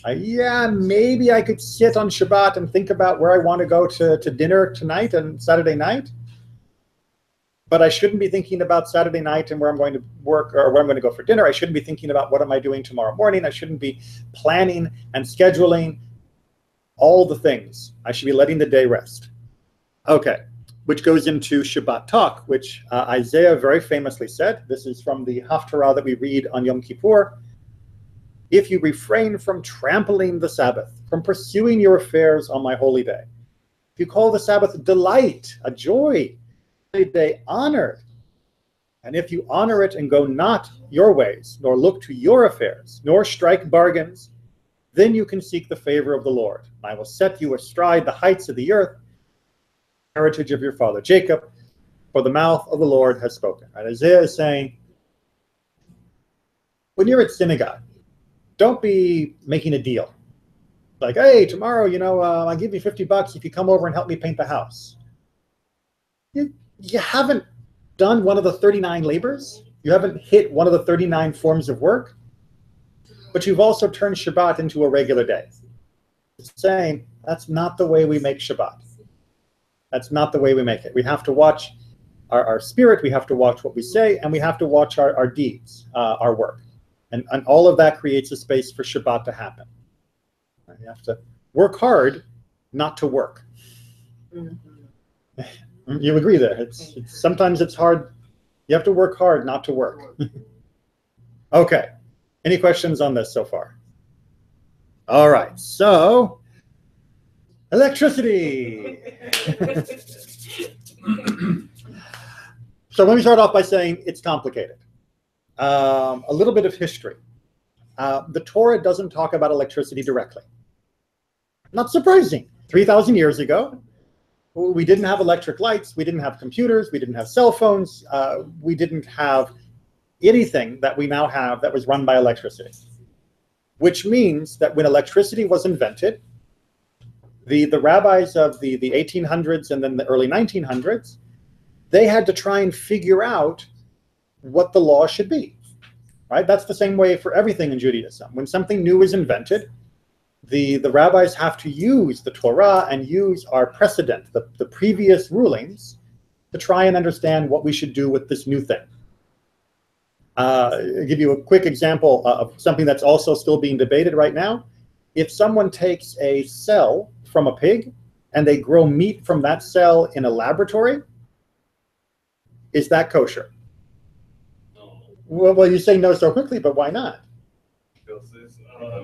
Yeah, maybe I could sit on Shabbat and think about where I want to go to dinner tonight and Saturday night. But I shouldn't be thinking about Saturday night and where I'm going to work or where I'm going to go for dinner. I shouldn't be thinking about what am I doing tomorrow morning. I shouldn't be planning and scheduling all the things. I should be letting the day rest. Okay, which goes into Shabbat talk, which Isaiah very famously said. This is from the Haftarah that we read on Yom Kippur. If you refrain from trampling the Sabbath, from pursuing your affairs on my holy day, if you call the Sabbath delight, a joy, day honored, and if you honor it and go not your ways, nor look to your affairs, nor strike bargains, then you can seek the favor of the Lord. I will set you astride the heights of the earth, heritage of your father Jacob, for the mouth of the Lord has spoken. Right? Isaiah is saying, when you're at synagogue, don't be making a deal. Like, hey, tomorrow, I'll give you $50 if you come over and help me paint the house. You haven't done one of the 39 labors. You haven't hit one of the 39 forms of work. but you've also turned Shabbat into a regular day. It's saying that's not the way we make Shabbat. That's not the way we make it. We have to watch our spirit, we have to watch what we say, and we have to watch our deeds, our work. And all of that creates a space for Shabbat to happen. You have to work hard, not to work. Mm-hmm. You agree there? Sometimes it's hard. You have to work hard, not to work. Okay. Any questions on this so far? All right. So, electricity. So let me start off by saying it's complicated. A little bit of history. The Torah doesn't talk about electricity directly. Not surprising. 3,000 years ago, we didn't have electric lights, we didn't have computers, we didn't have cell phones, we didn't have anything that we now have that was run by electricity. Which means that when electricity was invented, the rabbis of the 1800s and then the early 1900s, they had to try and figure out what the law should be, right? That's the same way for everything in Judaism. When something new is invented, the rabbis have to use the Torah and use our precedent, the previous rulings, to try and understand what we should do with this new thing. I'll give you a quick example of something that's also still being debated right now. If someone takes a cell from a pig and they grow meat from that cell in a laboratory, is that kosher? No, Well, you say no so quickly, but why not? because it's,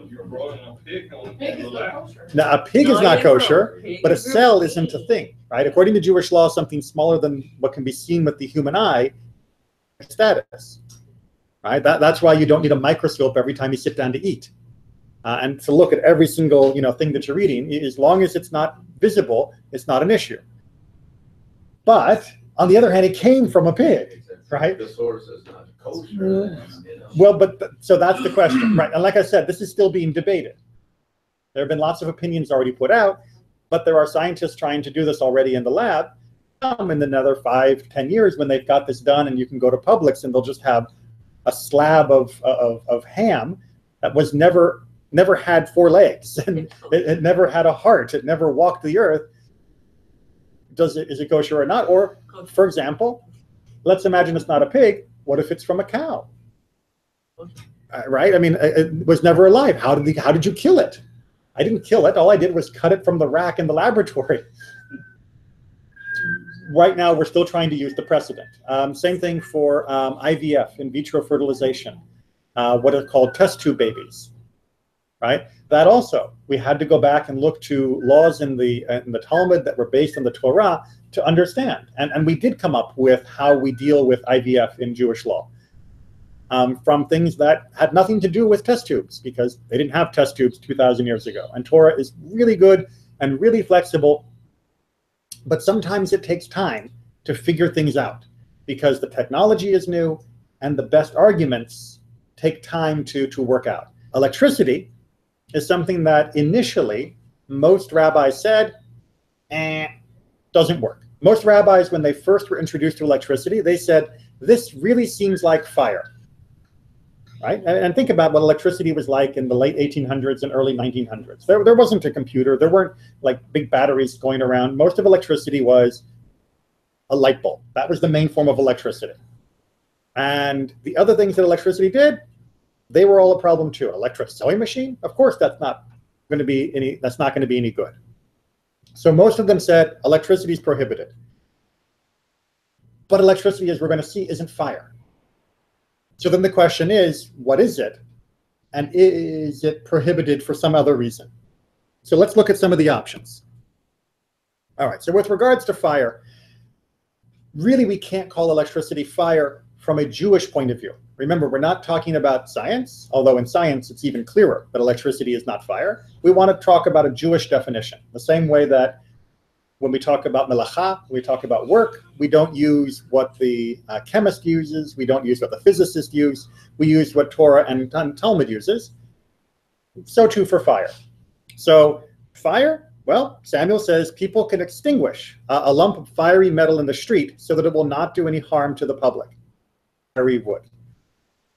you're growing a pig on Pig the is lab. not kosher. Now, a pig No, is you not didn't grow kosher, pig, but a you grew cell meat. isn't a thing, right? According to Jewish law, something smaller than what can be seen with the human eye is status, right? That's why you don't need a microscope every time you sit down to eat. And to look at every single thing that you're eating, as long as it's not visible, it's not an issue. But on the other hand, it came from a pig, right? The source is not kosher. Well, so that's the question, right? And like I said, this is still being debated. There have been lots of opinions already put out, but there are scientists trying to do this already in the lab. In another 5, 10 years, when they've got this done, and you can go to Publix, and they'll just have a slab of ham that was never had 4 legs, and it never had a heart, it never walked the earth. Is it kosher or not? Or, for example, let's imagine it's not a pig. What if it's from a cow? Right? I mean, it was never alive. How did you kill it? I didn't kill it. All I did was cut it from the rack in the laboratory. Right now, we're still trying to use the precedent. Same thing for IVF, in vitro fertilization, what are called test tube babies, right? That also, we had to go back and look to laws in the Talmud that were based on the Torah to understand. And we did come up with how we deal with IVF in Jewish law, from things that had nothing to do with test tubes, because they didn't have test tubes 2,000 years ago. And Torah is really good and really flexible, but sometimes it takes time to figure things out because the technology is new and the best arguments take time to work out. Electricity is something that initially most rabbis said, doesn't work. Most rabbis, when they first were introduced to electricity, they said, this really seems like fire, right? And think about what electricity was like in the late 1800s and early 1900s. There wasn't a computer. There weren't like big batteries going around. Most of electricity was a light bulb. That was the main form of electricity. And the other things that electricity did, they were all a problem too. Electric sewing machine, of course, that's not going to be any good. So most of them said electricity is prohibited. But electricity, as we're going to see, isn't fire. So then the question is, what is it? And is it prohibited for some other reason? So let's look at some of the options. All right, so with regards to fire, really we can't call electricity fire from a Jewish point of view. Remember, we're not talking about science, although in science it's even clearer that electricity is not fire. We want to talk about a Jewish definition, the same way that when we talk about melacha, we talk about work, we don't use what the chemist uses, we don't use what the physicist use, we use what Torah and Talmud uses. So too for fire. So fire, well, Samuel says people can extinguish a lump of fiery metal in the street so that it will not do any harm to the public. Fiery wood.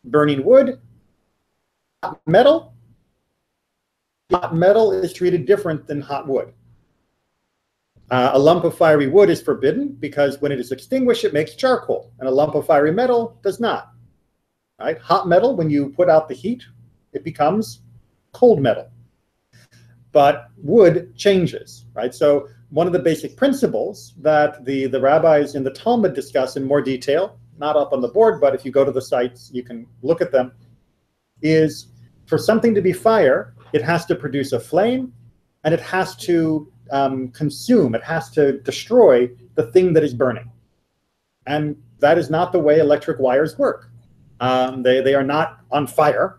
Burning wood, Metal, hot metal is treated different than hot wood. A lump of fiery wood is forbidden because when it is extinguished, it makes charcoal, and a lump of fiery metal does not. Right? Hot metal, when you put out the heat, it becomes cold metal. But wood changes, right? So one of the basic principles that the rabbis in the Talmud discuss in more detail, not up on the board, but if you go to the sites, you can look at them, is for something to be fire, it has to produce a flame, and it has to consume, it has to destroy the thing that is burning. And that is not the way electric wires work. They are not on fire,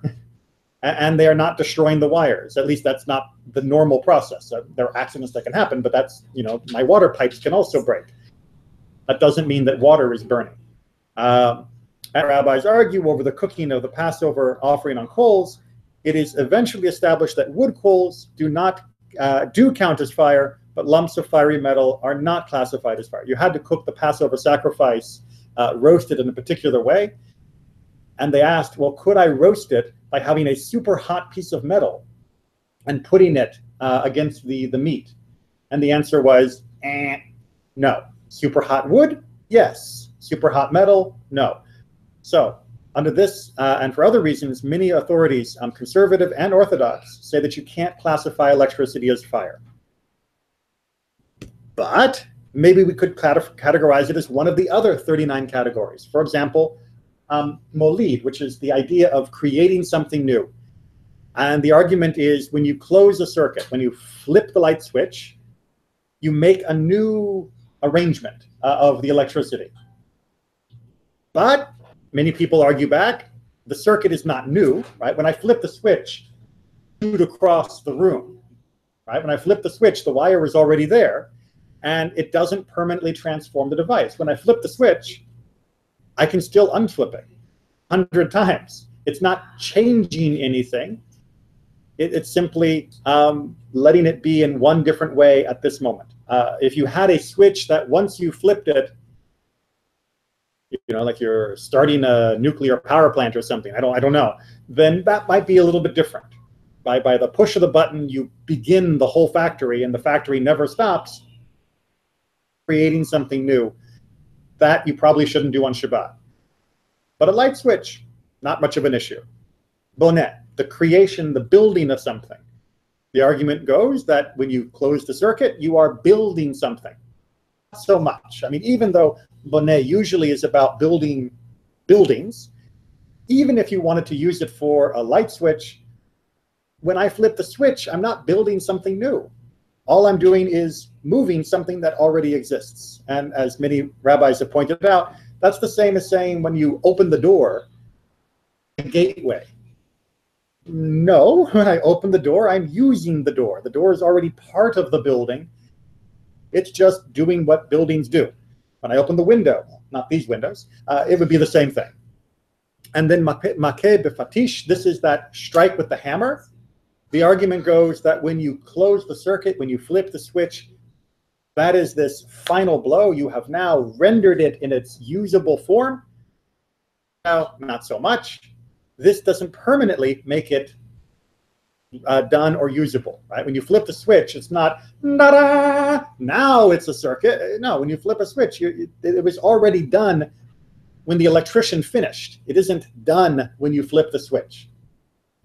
and they are not destroying the wires. At least that's not the normal process. There are accidents that can happen, but that's, you know, my water pipes can also break. That doesn't mean that water is burning. And rabbis argue over the cooking of the Passover offering on coals. It is eventually established that wood coals do count as fire, but lumps of fiery metal are not classified as fire. You had to cook the Passover sacrifice roasted in a particular way. And they asked, well, could I roast it by having a super hot piece of metal and putting it against the meat? And the answer was, no. Super hot wood? Yes. Super hot metal? No. So under this and for other reasons, many authorities, conservative and orthodox, say that you can't classify electricity as fire. But maybe we could categorize it as one of the other 39 categories. For example, molid, which is the idea of creating something new. And the argument is when you close a circuit, when you flip the light switch, you make a new arrangement of the electricity. But many people argue back, the circuit is not new, right? When I flip the switch, it moved across the room, right? When I flip the switch, the wire is already there, and it doesn't permanently transform the device. When I flip the switch, I can still unflip it 100 times. It's not changing anything. It's simply letting it be in one different way at this moment. If you had a switch that once you flipped it, you know, like you're starting a nuclear power plant or something, I don't know, then that might be a little bit different. By the push of the button, you begin the whole factory, and the factory never stops creating something new. That you probably shouldn't do on Shabbat. But a light switch, not much of an issue. Bonnet, the creation, the building of something. The argument goes that when you close the circuit, you are building something. Not so much. I mean, even though Bonnet usually is about building buildings, even if you wanted to use it for a light switch, when I flip the switch, I'm not building something new. All I'm doing is moving something that already exists. And as many rabbis have pointed out, that's the same as saying when you open the door, a gateway. No, when I open the door, I'm using the door. The door is already part of the building. It's just doing what buildings do. When I open the window, not these windows, it would be the same thing. And then makeh befatish, this is that strike with the hammer. The argument goes that when you close the circuit, when you flip the switch, that is this final blow. You have now rendered it in its usable form. Now, not so much. This doesn't permanently make it done or usable, right? When you flip the switch, it's not, da-da, now it's a circuit. No, when you flip a switch, it was already done when the electrician finished. It isn't done when you flip the switch.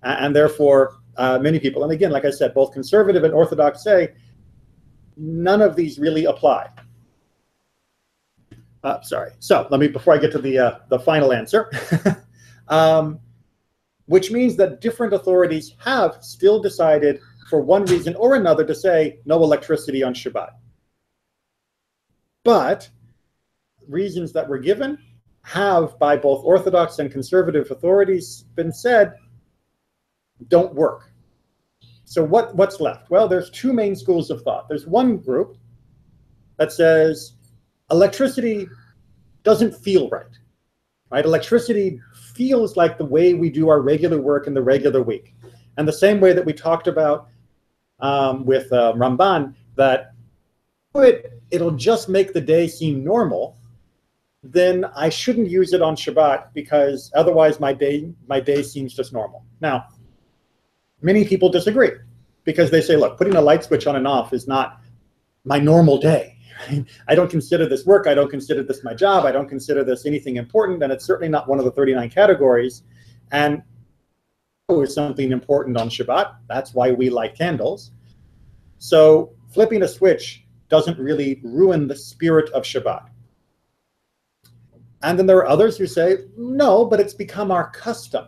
And therefore, many people, and again, like I said, both conservative and orthodox say, none of these really apply. Sorry. So let me, before I get to the final answer, which means that different authorities have still decided for one reason or another to say no electricity on Shabbat. But reasons that were given have, by both Orthodox and conservative authorities, been said don't work. So what's left? Well, there's two main schools of thought. There's one group that says electricity doesn't feel right. Right? Electricity feels like the way we do our regular work in the regular week. And the same way that we talked about with Ramban, that it'll just make the day seem normal, then I shouldn't use it on Shabbat because otherwise my day seems just normal. Now, Many people disagree because they say, look, putting a light switch on and off is not my normal day. I don't consider this work. I don't consider this my job. I don't consider this anything important. And it's certainly not one of the 39 categories. And is something important on Shabbat. That's why we light candles. So flipping a switch doesn't really ruin the spirit of Shabbat. And then there are others who say, no, but it's become our custom,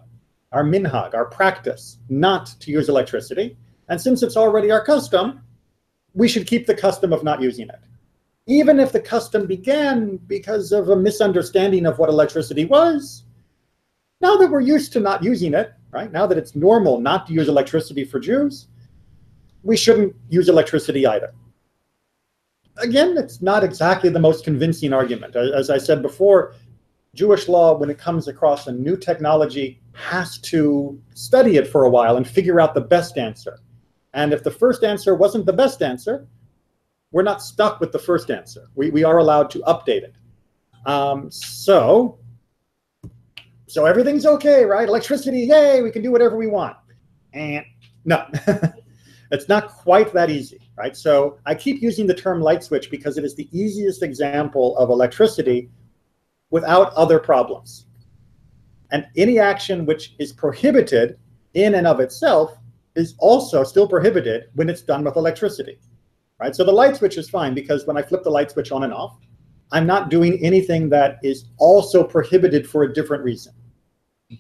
our minhag, our practice, not to use electricity. And since it's already our custom, we should keep the custom of not using it. Even if the custom began because of a misunderstanding of what electricity was, now that we're used to not using it, right? Now that it's normal not to use electricity for Jews, we shouldn't use electricity either. Again, it's not exactly the most convincing argument. As I said before, Jewish law, when it comes across a new technology, has to study it for a while and figure out the best answer. And if the first answer wasn't the best answer, we're not stuck with the first answer. We are allowed to update it. So everything's okay, right? Electricity, yay, we can do whatever we want. And no, it's not quite that easy, right? So I keep using the term light switch because it is the easiest example of electricity without other problems. And any action which is prohibited in and of itself is also still prohibited when it's done with electricity, right? So the light switch is fine because when I flip the light switch on and off, I'm not doing anything that is also prohibited for a different reason.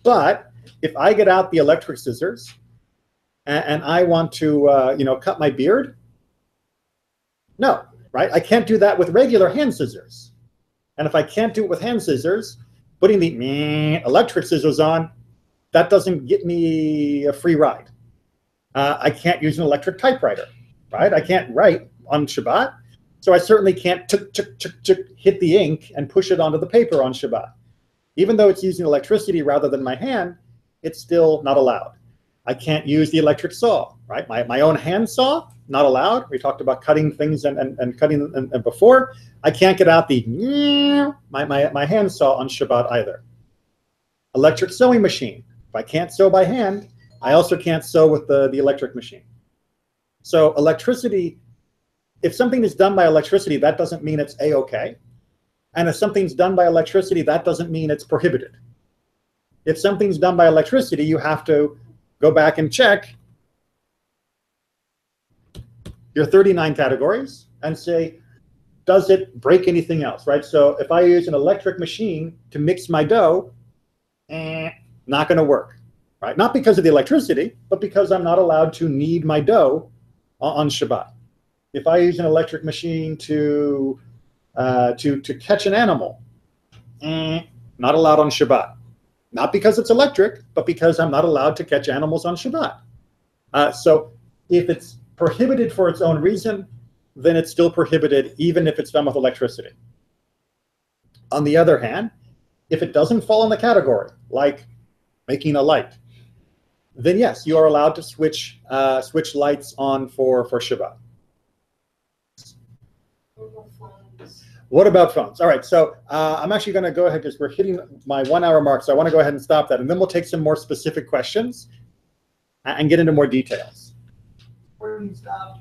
But if I get out the electric scissors and I want to, cut my beard, no, right? I can't do that with regular hand scissors. And if I can't do it with hand scissors, putting the electric scissors on, that doesn't get me a free ride. I can't use an electric typewriter, right? I can't write on Shabbat. So I certainly can't hit the ink and push it onto the paper on Shabbat. Even though it's using electricity rather than my hand, it's still not allowed. I can't use the electric saw, right? My own hand saw, not allowed. We talked about cutting things and cutting and before. I can't get out the my hand saw on Shabbat either. Electric sewing machine. If I can't sew by hand, I also can't sew with the electric machine. So electricity, if something is done by electricity, that doesn't mean it's A-okay. And if something's done by electricity, that doesn't mean it's prohibited. If something's done by electricity, you have to go back and check your 39 categories and say, does it break anything else, right? So if I use an electric machine to mix my dough, not going to work, right? Not because of the electricity, but because I'm not allowed to knead my dough on Shabbat. If I use an electric machine to catch an animal, not allowed on Shabbat. Not because it's electric, but because I'm not allowed to catch animals on Shabbat. So if it's prohibited for its own reason, then it's still prohibited even if it's done with electricity. On the other hand, if it doesn't fall in the category, like making a light, then yes, you are allowed to switch lights on for Shabbat. What about phones? All right, so I'm actually going to go ahead because we're hitting my 1 hour mark, so I want to go ahead and stop that, and then we'll take some more specific questions and get into more details. Where do you stop?